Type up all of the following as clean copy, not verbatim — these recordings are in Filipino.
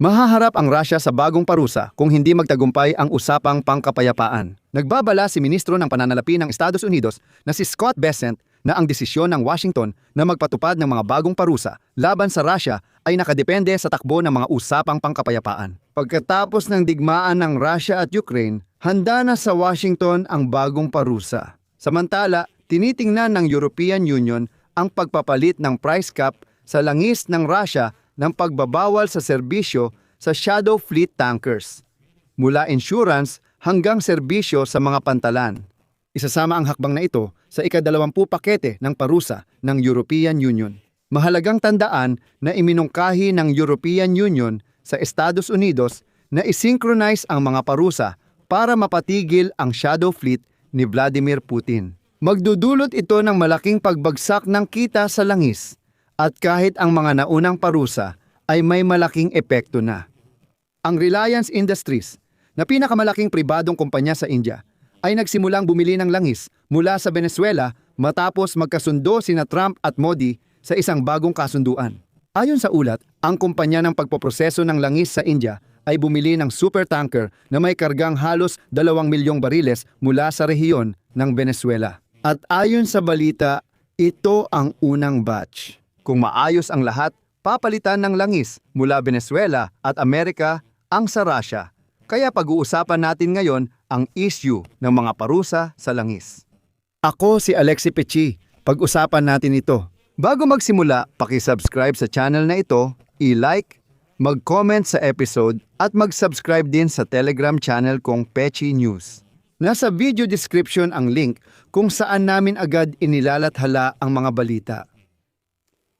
Mahaharap ang Russia sa bagong parusa kung hindi magtagumpay ang usapang pangkapayapaan. Nagbabala si Ministro ng Pananalapi ng Estados Unidos na si Scott Bessent na ang desisyon ng Washington na magpatupad ng mga bagong parusa laban sa Russia ay nakadepende sa takbo ng mga usapang pangkapayapaan. Pagkatapos ng digmaan ng Russia at Ukraine, handa na sa Washington ang bagong parusa. Samantala, tinitingnan ng European Union ang pagpapalit ng price cap sa langis ng Russia ng pagbabawal sa serbisyo sa shadow fleet tankers, mula insurance hanggang serbisyo sa mga pantalan. Isasama ang hakbang na ito sa ika-20 pakete ng parusa ng European Union. Mahalagang tandaan na iminungkahi ng European Union sa Estados Unidos na isynchronize ang mga parusa para mapatigil ang shadow fleet ni Vladimir Putin. Magdudulot ito ng malaking pagbagsak ng kita sa langis. At kahit ang mga naunang parusa ay may malaking epekto na. Ang Reliance Industries, na pinakamalaking pribadong kumpanya sa India, ay nagsimulang bumili ng langis mula sa Venezuela matapos magkasundo sina Trump at Modi sa isang bagong kasunduan. Ayon sa ulat, ang kumpanya ng pagpoproseso ng langis sa India ay bumili ng supertanker na may kargang halos 2 milyong bariles mula sa rehiyon ng Venezuela. At ayon sa balita, ito ang unang batch. Kung maayos ang lahat, papalitan ng langis mula Venezuela at Amerika ang sa Russia. Kaya pag-uusapan natin ngayon ang issue ng mga parusa sa langis. Ako si Alexi Pechi. Pag-usapan natin ito. Bago magsimula, paki-subscribe sa channel na ito, i-like, mag-comment sa episode at mag-subscribe din sa Telegram channel kong Pechi News. Nasa video description ang link kung saan namin agad inilalathala ang mga balita.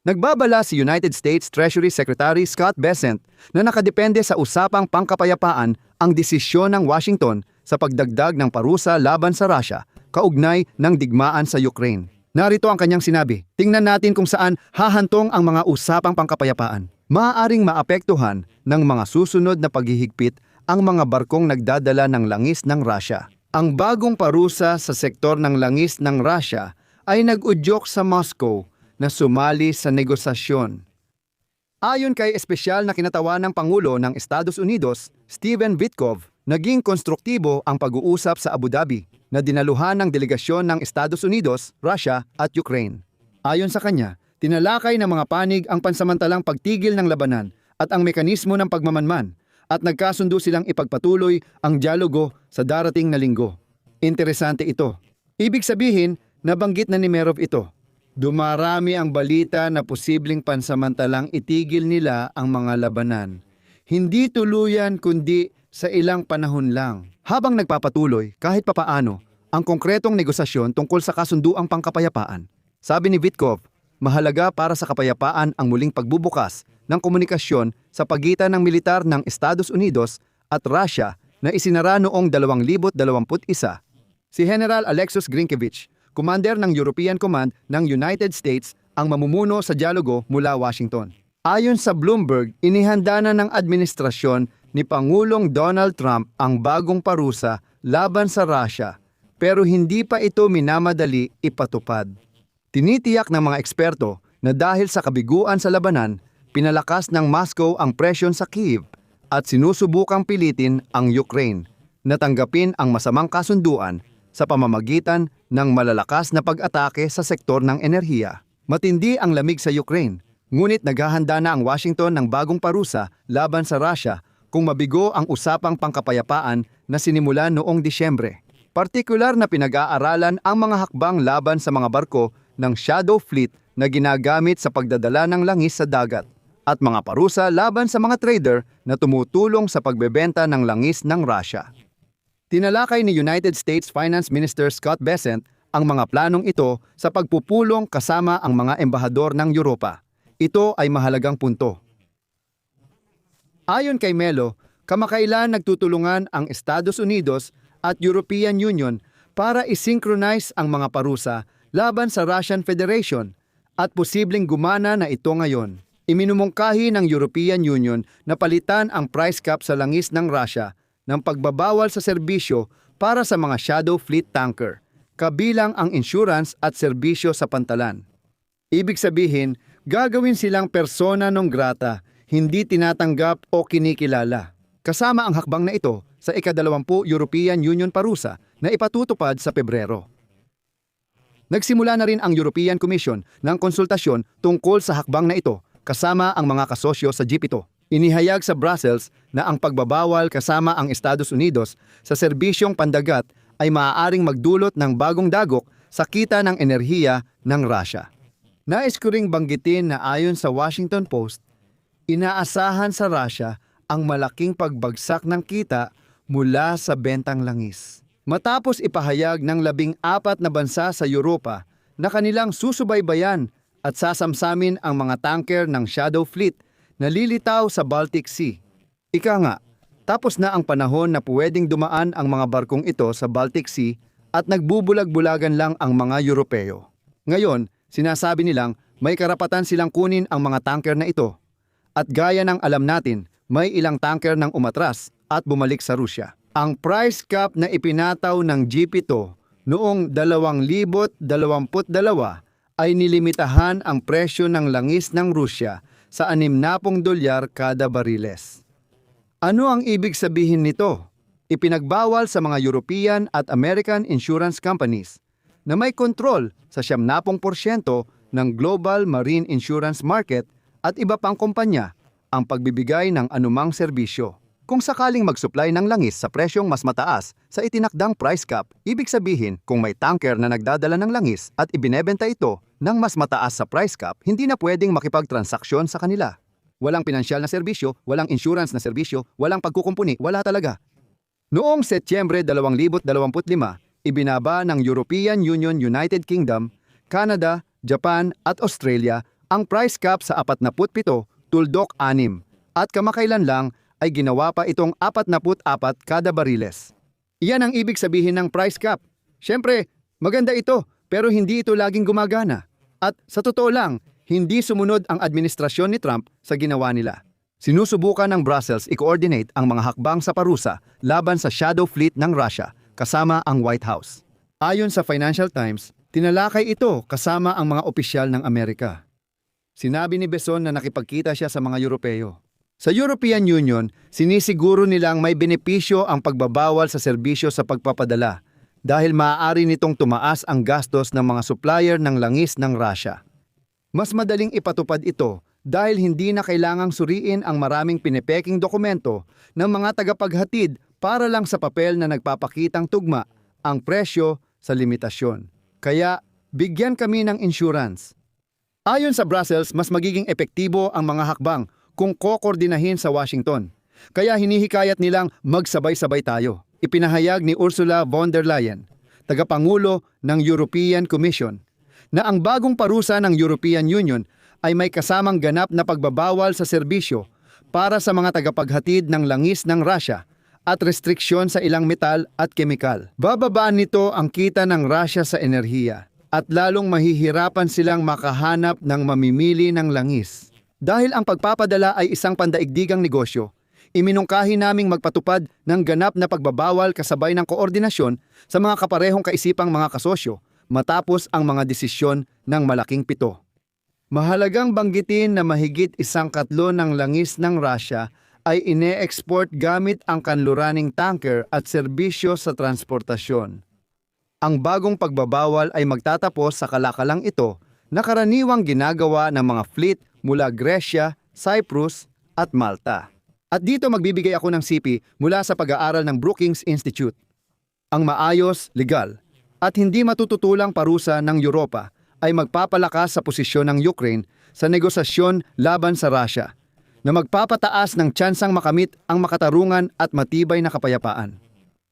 Nagbabala si United States Treasury Secretary Scott Bessent na nakadepende sa usapang pangkapayapaan ang desisyon ng Washington sa pagdagdag ng parusa laban sa Russia kaugnay ng digmaan sa Ukraine. Narito ang kanyang sinabi, tingnan natin kung saan hahantong ang mga usapang pangkapayapaan. Maaaring maapektuhan ng mga susunod na paghihigpit ang mga barkong nagdadala ng langis ng Russia. Ang bagong parusa sa sektor ng langis ng Russia ay nag-udyok sa Moscow na sumali sa negosasyon. Ayon kay espesyal na kinatawan ng Pangulo ng Estados Unidos, Stephen Witkoff, naging konstruktibo ang pag-uusap sa Abu Dhabi na dinaluhan ng delegasyon ng Estados Unidos, Russia at Ukraine. Ayon sa kanya, tinalakay ng mga panig ang pansamantalang pagtigil ng labanan at ang mekanismo ng pagmamanman at nagkasundo silang ipagpatuloy ang dialogo sa darating na linggo. Interesante ito. Ibig sabihin, nabanggit na ni Merov ito. Dumarami ang balita na posibleng pansamantalang itigil nila ang mga labanan. Hindi tuluyan kundi sa ilang panahon lang. Habang nagpapatuloy, kahit papaano, ang konkretong negosasyon tungkol sa kasunduang pangkapayapaan. Sabi ni Witkoff, mahalaga para sa kapayapaan ang muling pagbubukas ng komunikasyon sa pagitan ng militar ng Estados Unidos at Russia na isinara noong 2021. Si General Alexis Grinkevich, Commander ng European Command ng United States, ang mamumuno sa dialogo mula Washington. Ayon sa Bloomberg, inihanda na ng administrasyon ni Pangulong Donald Trump ang bagong parusa laban sa Russia, pero hindi pa ito minamadali ipatupad. Tinitiyak ng mga eksperto na dahil sa kabiguan sa labanan, pinalakas ng Moscow ang presyon sa Kyiv at sinusubukang pilitin ang Ukraine na tanggapin ang masamang kasunduan sa pamamagitan ng malalakas na pag-atake sa sektor ng enerhiya. Matindi ang lamig sa Ukraine, ngunit naghahanda na ang Washington ng bagong parusa laban sa Russia kung mabigo ang usapang pangkapayapaan na sinimula noong Disyembre. Partikular na pinag-aaralan ang mga hakbang laban sa mga barko ng shadow fleet na ginagamit sa pagdadala ng langis sa dagat at mga parusa laban sa mga trader na tumutulong sa pagbebenta ng langis ng Russia. Tinalakay ni United States Finance Minister Scott Bessent ang mga planong ito sa pagpupulong kasama ang mga embahador ng Europa. Ito ay mahalagang punto. Ayon kay Melo, kamakailan nagtutulungan ang Estados Unidos at European Union para isynchronize ang mga parusa laban sa Russian Federation at posibleng gumana na ito ngayon. Iminumungkahi ng European Union na palitan ang price cap sa langis ng Russia ng pagbabawal sa serbisyo para sa mga shadow fleet tanker, kabilang ang insurance at serbisyo sa pantalan. Ibig sabihin, gagawin silang persona non grata, hindi tinatanggap o kinikilala. Kasama ang hakbang na ito sa ika-20 European Union parusa na ipatutupad sa Pebrero. Nagsimula na rin ang European Commission ng konsultasyon tungkol sa hakbang na ito kasama ang mga kasosyo sa G7. Inihayag sa Brussels na ang pagbabawal kasama ang Estados Unidos sa serbisyong pandagat ay maaaring magdulot ng bagong dagok sa kita ng enerhiya ng Russia. Nais ko ring banggitin na ayon sa Washington Post, inaasahan sa Russia ang malaking pagbagsak ng kita mula sa bentang langis. Matapos ipahayag ng 14 na bansa sa Europa na kanilang susubaybayan at sasamsamin ang mga tanker ng Shadow Fleet na lilitaw sa Baltic Sea. Ika nga, tapos na ang panahon na pwedeng dumaan ang mga barkong ito sa Baltic Sea at nagbubulag-bulagan lang ang mga Europeo. Ngayon, sinasabi nilang may karapatan silang kunin ang mga tanker na ito. At gaya ng alam natin, may ilang tanker nang umatras at bumalik sa Rusya. Ang price cap na ipinataw ng G7 noong 2022 ay nilimitahan ang presyo ng langis ng Rusya sa $60 kada bariles. Ano ang ibig sabihin nito? Ipinagbawal sa mga European at American insurance companies na may kontrol sa 70% ng global marine insurance market at iba pang kumpanya ang pagbibigay ng anumang serbisyo. Kung sakaling mag-supply ng langis sa presyong mas mataas sa itinakdang price cap, ibig sabihin kung may tanker na nagdadala ng langis at ibinebenta ito ng mas mataas sa price cap, hindi na pwedeng makipagtransaksyon sa kanila. Walang pinansyal na serbisyo, walang insurance na serbisyo, walang pagkukumpuni, wala talaga. Noong Setyembre 2025, ibinaba ng European Union, United Kingdom, Canada, Japan at Australia ang price cap sa 47 tuldok 6 at kamakailan lang ay ginawa pa itong 44 kada bariles. Iyan ang ibig sabihin ng price cap. Siyempre, maganda ito pero hindi ito laging gumagana. At sa totoo lang, hindi sumunod ang administrasyon ni Trump sa ginawa nila. Sinusubukan ng Brussels i-coordinate ang mga hakbang sa parusa laban sa Shadow Fleet ng Russia kasama ang White House. Ayon sa Financial Times, tinalakay ito kasama ang mga opisyal ng Amerika. Sinabi ni Besson na nakipagkita siya sa mga Europeo. Sa European Union, sinisiguro nilang may benepisyo ang pagbabawal sa serbisyo sa pagpapadala dahil maaari nitong tumaas ang gastos ng mga supplier ng langis ng Russia. Mas madaling ipatupad ito dahil hindi na kailangang suriin ang maraming pinipeking dokumento ng mga tagapaghatid para lang sa papel na nagpapakitang tugma ang presyo sa limitasyon. Kaya, bigyan kami ng insurance. Ayon sa Brussels, mas magiging epektibo ang mga hakbang kung kokoordinahin sa Washington. Kaya hinihikayat nilang magsabay-sabay tayo. Ipinahayag ni Ursula von der Leyen, tagapangulo ng European Commission, na ang bagong parusa ng European Union ay may kasamang ganap na pagbabawal sa serbisyo para sa mga tagapaghatid ng langis ng Russia at restriksyon sa ilang metal at kemikal. Bababaan nito ang kita ng Russia sa enerhiya at lalong mahihirapan silang makahanap ng mamimili ng langis. Dahil ang pagpapadala ay isang pandaigdigang negosyo, iminungkahi naming magpatupad ng ganap na pagbabawal kasabay ng koordinasyon sa mga kaparehong kaisipang mga kasosyo matapos ang mga desisyon ng malaking pito. Mahalagang banggitin na mahigit 1/4 ng langis ng Russia ay ine-export gamit ang kanluraning tanker at serbisyo sa transportasyon. Ang bagong pagbabawal ay magtatapos sa kalakalang ito na karaniwang ginagawa ng mga fleet mula Gresya, Cyprus at Malta. At dito magbibigay ako ng sipi mula sa pag-aaral ng Brookings Institute. Ang maayos, legal, at hindi matututulang parusa ng Europa ay magpapalakas sa posisyon ng Ukraine sa negosasyon laban sa Russia, na magpapataas ng tsansang makamit ang makatarungan at matibay na kapayapaan.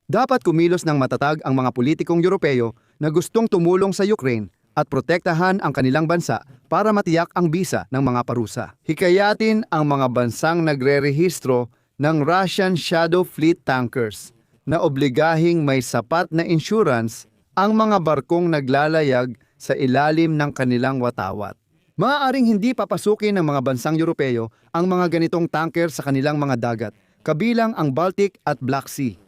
Dapat kumilos ng matatag ang mga politikong Europeo na gustong tumulong sa Ukraine at protektahan ang kanilang bansa para matiyak ang bisa ng mga parusa. Hikayatin ang mga bansang nagre-rehistro ng Russian Shadow Fleet tankers na obligahing may sapat na insurance ang mga barkong naglalayag sa ilalim ng kanilang watawat. Maaaring hindi papasukin ng mga bansang Europeo ang mga ganitong tanker sa kanilang mga dagat, kabilang ang Baltic at Black Sea.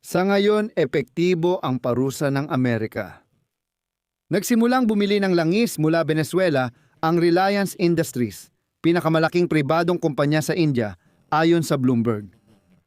Sa ngayon, epektibo ang parusa ng Amerika. Nagsimulang bumili ng langis mula Venezuela ang Reliance Industries pinakamalaking pribadong kumpanya sa India ayon sa Bloomberg.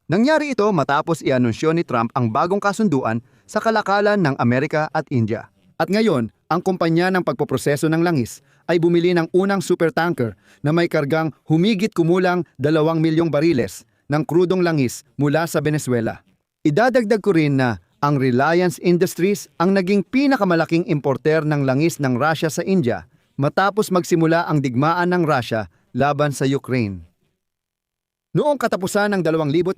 Nangyari ito matapos i-anunsyo ni Trump ang bagong kasunduan sa kalakalan ng Amerika at India. At ngayon, ang kumpanya ng pagpoproseso ng langis ay bumili ng unang supertanker na may kargang humigit kumulang 2 milyong bariles ng krudong langis mula sa Venezuela. Idadagdag ko rin na ang Reliance Industries ang naging pinakamalaking importer ng langis ng Russia sa India matapos magsimula ang digmaan ng Russia laban sa Ukraine. Noong katapusan ng 2025,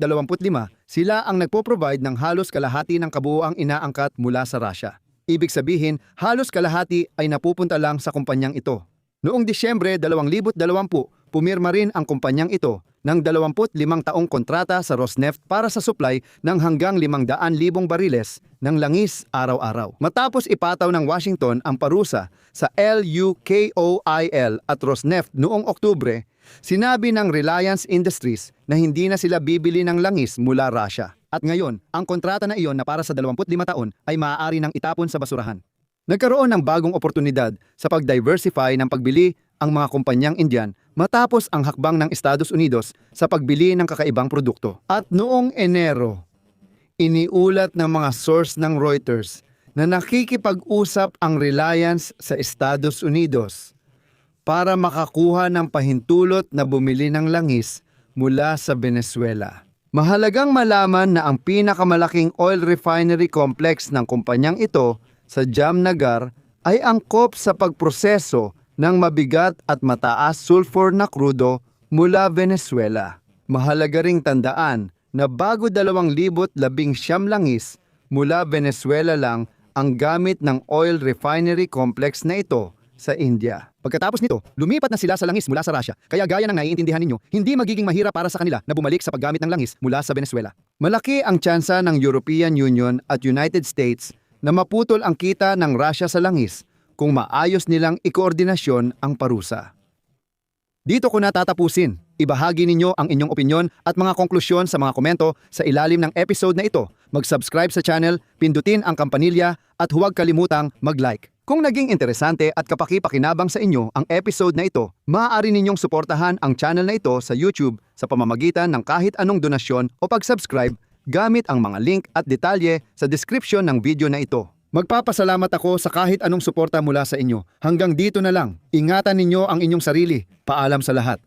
sila ang nagpo-provide ng halos kalahati ng kabuuang inaangkat mula sa Russia. Ibig sabihin, halos kalahati ay napupunta lang sa kumpanyang ito. Noong Disyembre 2020, pumirma rin ang kumpanyang ito ng 25 taong kontrata sa Rosneft para sa supply ng hanggang 500,000 bariles ng langis araw-araw. Matapos ipataw ng Washington ang parusa sa LUKOIL at Rosneft noong Oktubre, sinabi ng Reliance Industries na hindi na sila bibili ng langis mula Russia. At ngayon, ang kontrata na iyon na para sa 25 taon ay maaari nang itapon sa basurahan. Nagkaroon ng bagong oportunidad sa pag-diversify ng pagbili ang mga kumpanyang Indian matapos ang hakbang ng Estados Unidos sa pagbili ng kakaibang produkto. At noong Enero, iniulat ng mga source ng Reuters na nakikipag-usap ang Reliance sa Estados Unidos para makakuha ng pahintulot na bumili ng langis mula sa Venezuela. Mahalagang malaman na ang pinakamalaking oil refinery complex ng kumpanyang ito sa Jamnagar ay angkop sa pagproseso ng mabigat at mataas sulfur na krudo mula Venezuela. Mahalaga ring tandaan na bago 2019 langis mula Venezuela lang ang gamit ng oil refinery complex na ito sa India. Pagkatapos nito, lumipat na sila sa langis mula sa Russia. Kaya gaya ng naiintindihan ninyo, hindi magiging mahirap para sa kanila na bumalik sa paggamit ng langis mula sa Venezuela. Malaki ang tsansa ng European Union at United States na maputol ang kita ng Russia sa langis kung maayos nilang ikoordinasyon ang parusa. Dito ko na tatapusin. Ibahagi ninyo ang inyong opinyon at mga konklusyon sa mga komento sa ilalim ng episode na ito. Mag-subscribe sa channel, pindutin ang kampanilya at huwag kalimutang mag-like. Kung naging interesante at kapaki-pakinabang sa inyo ang episode na ito, maaari ninyong suportahan ang channel na ito sa YouTube sa pamamagitan ng kahit anong donasyon o pag-subscribe gamit ang mga link at detalye sa description ng video na ito. Magpapasalamat ako sa kahit anong suporta mula sa inyo. Hanggang dito na lang. Ingatan ninyo ang inyong sarili. Paalam sa lahat.